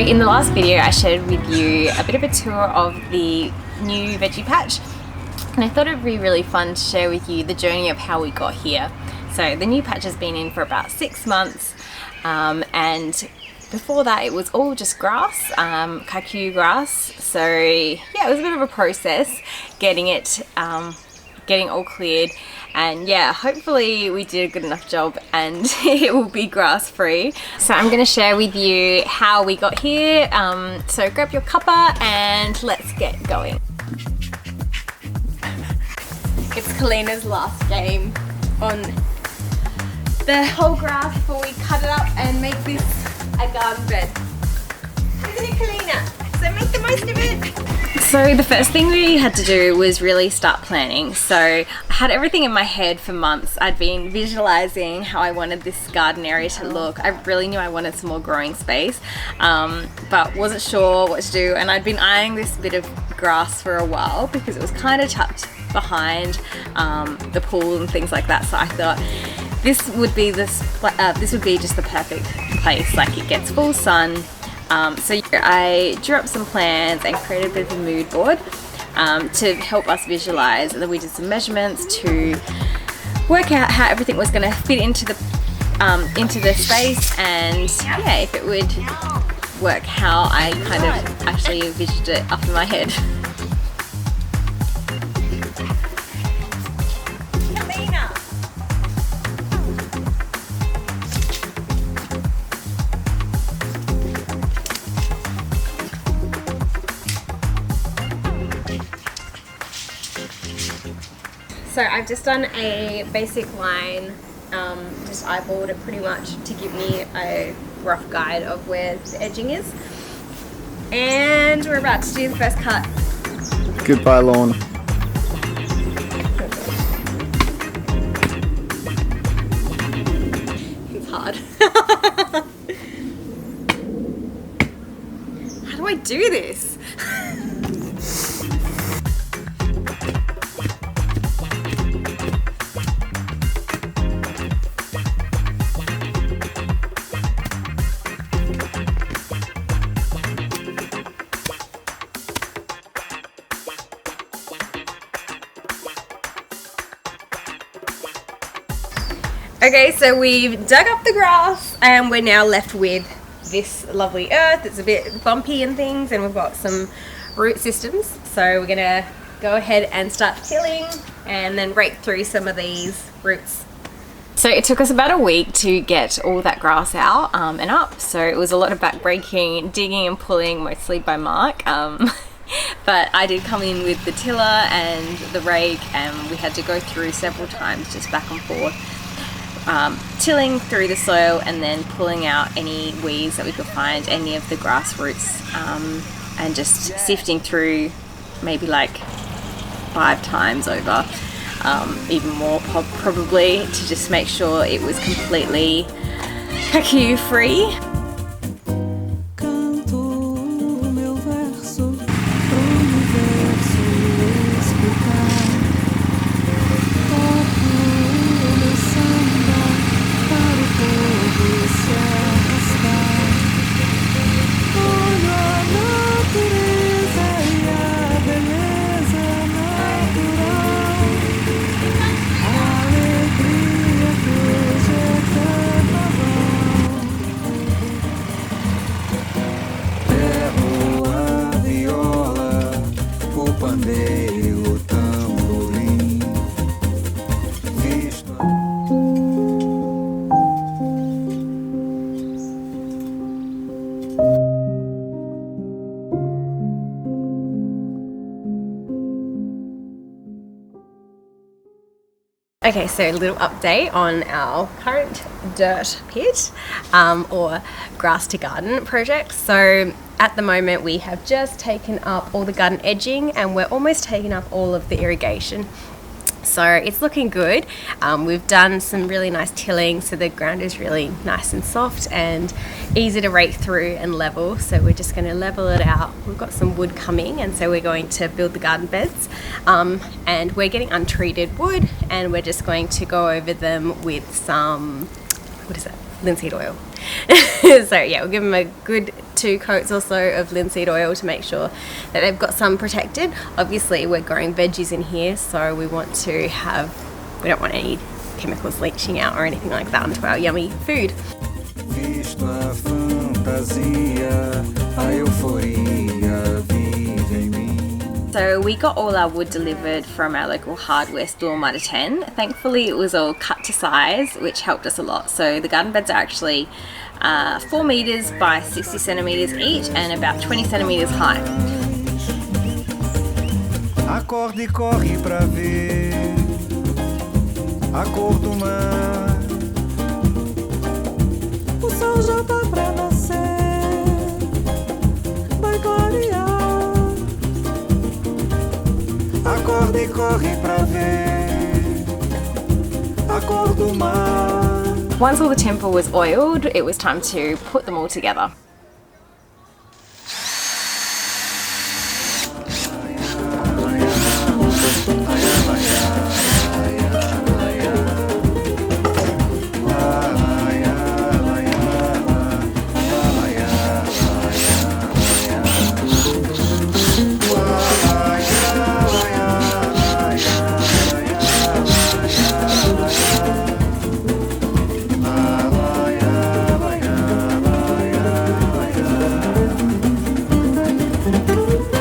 in the last video I shared with you a bit of a tour of the new veggie patch, and I thought it would be really fun to share with you the journey of how we got here. So the new patch has been in for about 6 months, and before that it was all just grass, kikuyu grass. So yeah, it was a bit of a process getting it getting all cleared, and yeah, hopefully we did a good enough job and it will be grass free. So I'm going to share with you how we got here, so grab your cuppa and let's get going. It's Kalina's last game on the whole grass before we cut it up and make this a garden bed. Isn't it, Kalina? So make the most of it. So the first thing we had to do was really start planning. So I had everything in my head for months. I'd been visualizing how I wanted this garden area to look. I really knew I wanted some more growing space, but wasn't sure what to do. And I'd been eyeing this bit of grass for a while because it was kind of tucked behind the pool and things like that. So I thought this would be just the perfect place. Like, it gets full sun. So I drew up some plans and created a bit of a mood board to help us visualize, and then we did some measurements to work out how everything was going to fit into the space, and yeah, if it would work how I kind of actually envisioned it up in my head. So I've just done a basic line, just eyeballed it pretty much to give me a rough guide of where the edging is. And we're about to do the first cut. Goodbye, lawn. It's hard. How do I do this? Okay, so we've dug up the grass and we're now left with this lovely earth. It's a bit bumpy and things, and we've got some root systems. So we're gonna go ahead and start tilling and then rake through some of these roots. So it took us about a week to get all that grass out and up. So it was a lot of back breaking, digging and pulling, mostly by Mark. But I did come in with the tiller and the rake, and we had to go through several times just back and forth. Tilling through the soil and then pulling out any weeds that we could find, any of the grass roots, and just sifting through maybe like 5 times over, even more probably, to just make sure it was completely kikuyu free. Okay, so a little update on our current dirt pit or grass to garden project. So at the moment we have just taken up all the garden edging and we're almost taking up all of the irrigation. So it's looking good. We've done some really nice tilling, so the ground is really nice and soft and easy to rake through and level. So we're just going to level it out. We've got some wood coming, and so we're going to build the garden beds. And we're getting untreated wood, and we're just going to go over them with some, what is that? Linseed oil. So yeah, we'll give them a good 2 coats or so of linseed oil to make sure that they've got sun protected. Obviously we're growing veggies in here, so we don't want any chemicals leaching out or anything like that onto our yummy food. Visto a fantasia, a euforia vive em mim. So we got all our wood delivered from our local hardware store, Mitre 10. Thankfully it was all cut to size, which helped us a lot. So the garden beds are actually 4 meters by 60 centimeters each and about 20 centimeters high. Acorde e corre pra ver a cor do mar. O sol já tá pra nascer, vai clarear. Acorde e corre pra ver a cor do mar. Once all the timber was oiled, it was time to put them all together.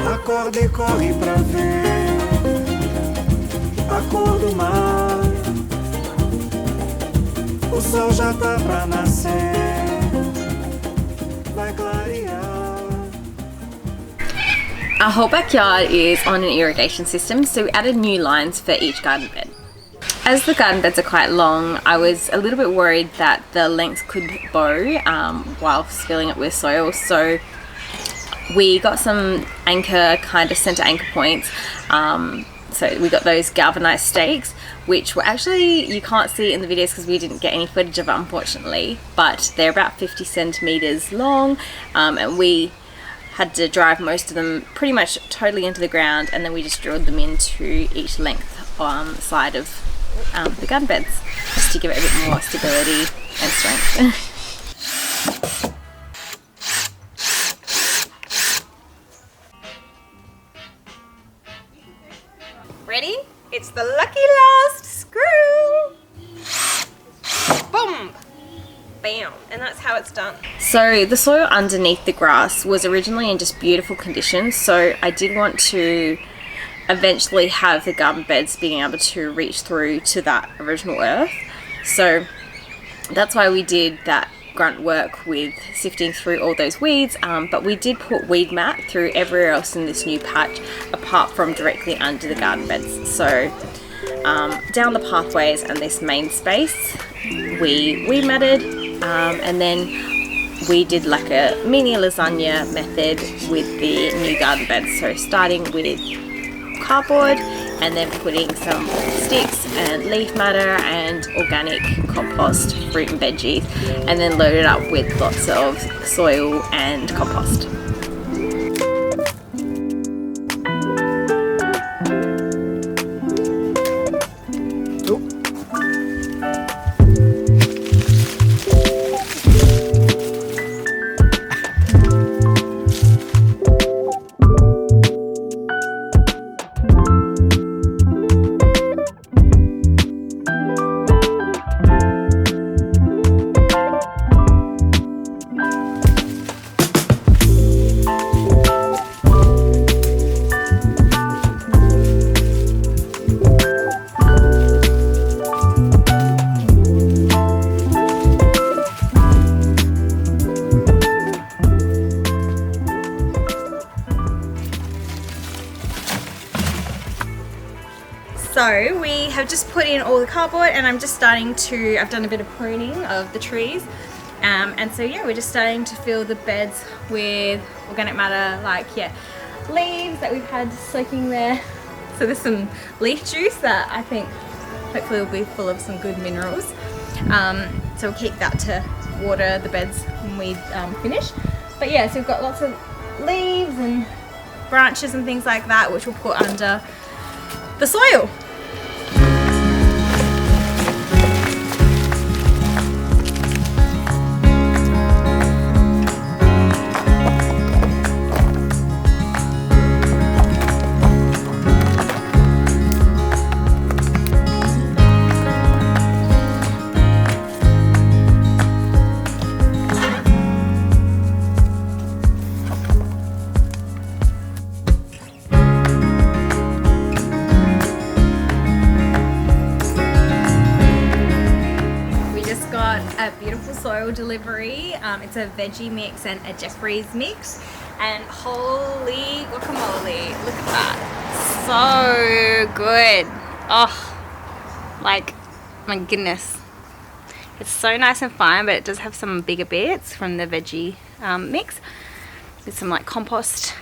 Acorde e corre pra ver a cor do mar. O sol já tá pra nascer, vai clarear. Our whole backyard is on an irrigation system, so we added new lines for each garden bed. As the garden beds are quite long, I was a little bit worried that the lengths could bow whilst filling it with soil, so we got some center anchor points. So we got those galvanized stakes, which were actually, you can't see in the videos because we didn't get any footage of it unfortunately, but they're about 50 centimeters long, and we had to drive most of them pretty much totally into the ground, and then we just drilled them into each length side of the garden beds, just to give it a bit more stability and strength. Ready? It's the lucky last screw! Boom! Bam! And that's how it's done. So the soil underneath the grass was originally in just beautiful condition, so I did want to eventually have the garden beds being able to reach through to that original earth. So that's why we did that grunt work with sifting through all those weeds, but we did put weed mat through everywhere else in this new patch apart from directly under the garden beds. So down the pathways and this main space we weed matted, and then we did like a mini lasagna method with the new garden beds. So starting with cardboard and then putting some sticks and leaf matter and organic compost, fruit and veggies, and then load it up with lots of soil and compost. So we have just put in all the cardboard, and I'm just starting to, I've done a bit of pruning of the trees, and so yeah, we're just starting to fill the beds with organic matter, like leaves that we've had soaking there. So there's some leaf juice that I think hopefully will be full of some good minerals. So we'll keep that to water the beds when we finish. But yeah, so we've got lots of leaves and branches and things like that, which we'll put under the soil. got a beautiful soil delivery. It's a veggie mix and a Jeffrey's mix. And holy guacamole, look at that. So good. Oh, like, my goodness. It's so nice and fine, but it does have some bigger bits from the veggie mix. With some like compost,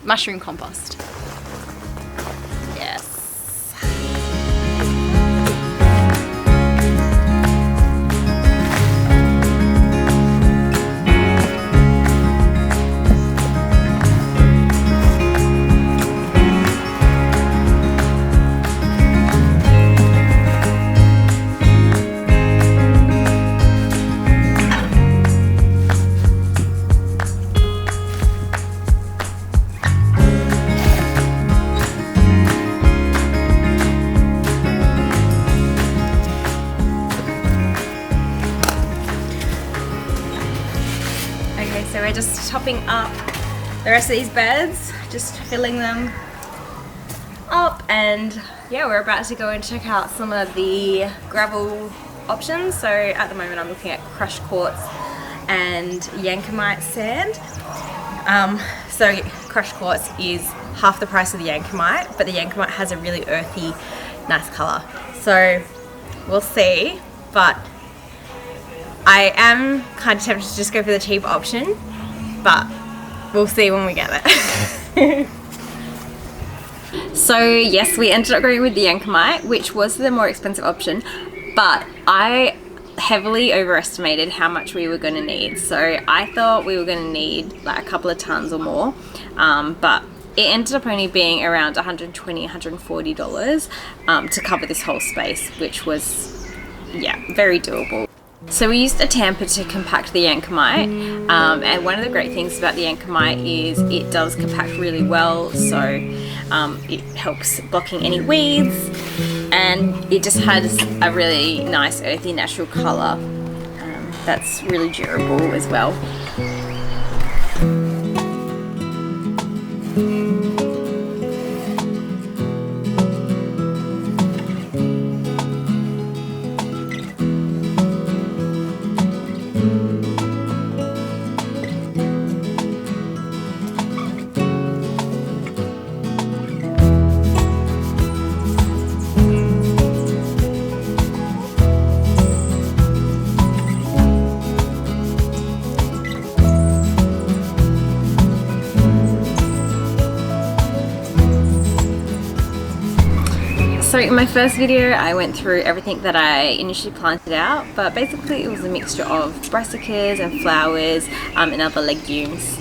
mushroom compost. Yes. So we're just topping up the rest of these beds, just filling them up, and yeah, we're about to go and check out some of the gravel options. So at the moment I'm looking at crushed quartz and Yankimite sand. So crushed quartz is half the price of the Yankimite, but the Yankimite has a really earthy, nice colour. So we'll see, but I am kind of tempted to just go for the cheap option, but we'll see when we get there. So yes, we ended up going with the Yankimite, which was the more expensive option, but I heavily overestimated how much we were going to need. So I thought we were going to need like a couple of tons or more, but it ended up only being around $120, $140 to cover this whole space, which was, yeah, very doable. So we used a tamper to compact the Yankimite, and one of the great things about the Yankimite is it does compact really well, so it helps blocking any weeds, and it just has a really nice earthy natural colour that's really durable as well. So in my first video I went through everything that I initially planted out, but basically it was a mixture of brassicas and flowers and other legumes.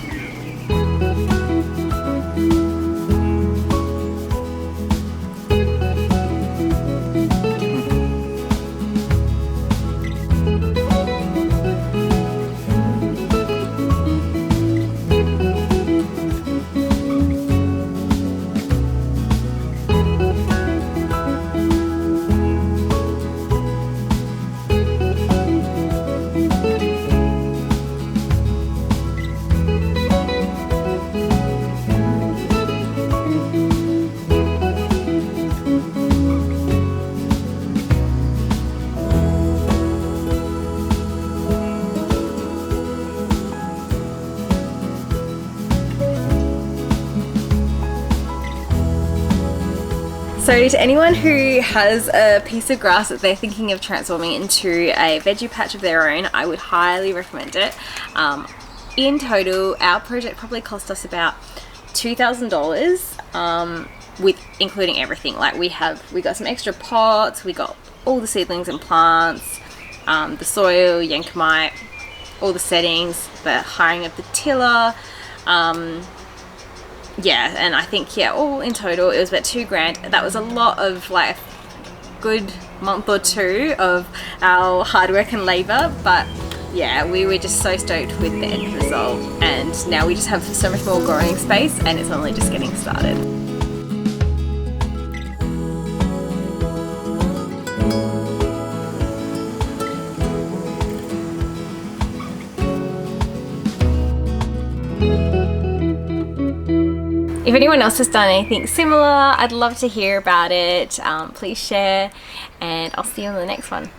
So to anyone who has a piece of grass that they're thinking of transforming into a veggie patch of their own, I would highly recommend it. In total, our project probably cost us about $2,000 with including everything. Like we got some extra pots, we got all the seedlings and plants, the soil, Yankimite, all the settings, the hiring of the tiller, yeah, and I think, yeah, all in total it was about $2,000. That was a lot of like a good month or two of our hard work and labour, but yeah, we were just so stoked with the end result, and now we just have so much more growing space and it's only just getting started. If anyone else has done anything similar, I'd love to hear about it. Please share, and I'll see you on the next one.